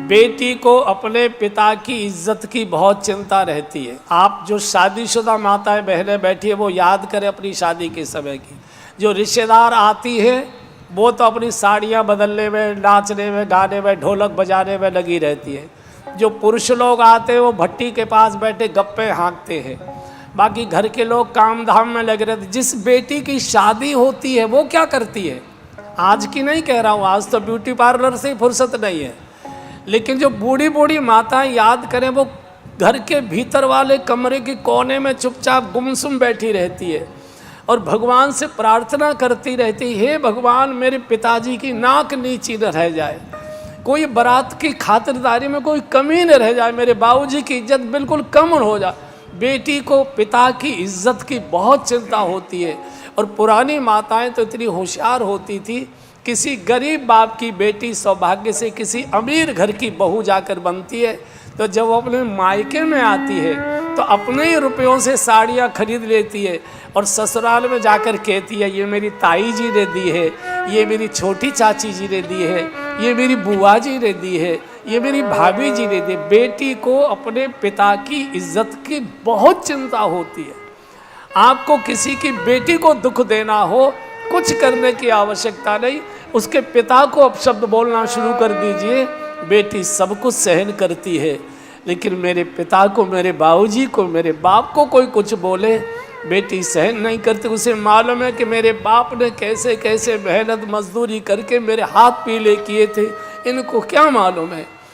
बेटी को अपने पिता की इज्जत की बहुत चिंता रहती है। आप जो शादीशुदा माताएं बहनें बैठी है वो याद करें अपनी शादी के समय की। जो रिश्तेदार आती है वो तो अपनी साड़ियाँ बदलने में, नाचने में, गाने में, ढोलक बजाने में लगी रहती है। जो पुरुष लोग आते हैं वो भट्टी के पास बैठे गप्पे हाँकते हैं। बाकी घर के लोग काम धाम में लगे रहते। जिस बेटी की शादी होती है वो क्या करती है? आज की नहीं कह रहा हूँ, आज तो ब्यूटी पार्लर से ही फुर्सत नहीं है, लेकिन जो बूढ़ी बूढ़ी माताएं याद करें वो घर के भीतर वाले कमरे के कोने में चुपचाप गुमसुम बैठी रहती है और भगवान से प्रार्थना करती रहती है, हे भगवान मेरे पिताजी की नाक नीची न रह जाए, कोई बारात की खातिरदारी में कोई कमी न रह जाए, मेरे बाबूजी की इज्जत बिल्कुल कम हो जाए। बेटी को पिता की इज्जत की बहुत चिंता होती है। और पुरानी माताएं तो इतनी होशियार होती थी, किसी गरीब बाप की बेटी सौभाग्य से किसी अमीर घर की बहू जाकर बनती है तो जब वो अपने मायके में आती है तो अपने ही रुपयों से साड़ियाँ खरीद लेती है और ससुराल में जाकर कहती है ये मेरी ताई जी ने दी है, ये मेरी छोटी चाची जी ने दी है, ये मेरी बुआ जी ने दी है, ये मेरी भाभी जी ने दी। बेटी को अपने पिता की इज्जत की बहुत चिंता होती है। आपको किसी की बेटी को दुख देना हो, कुछ करने की आवश्यकता नहीं, उसके पिता को अपशब्द बोलना शुरू कर दीजिए। बेटी सब कुछ सहन करती है, लेकिन मेरे पिता को, मेरे बाबूजी को, मेरे बाप को कोई कुछ बोले बेटी सहन नहीं करती। उसे मालूम है कि मेरे बाप ने कैसे कैसे मेहनत मजदूरी करके मेरे हाथ पीले किए थे, इनको क्या मालूम है।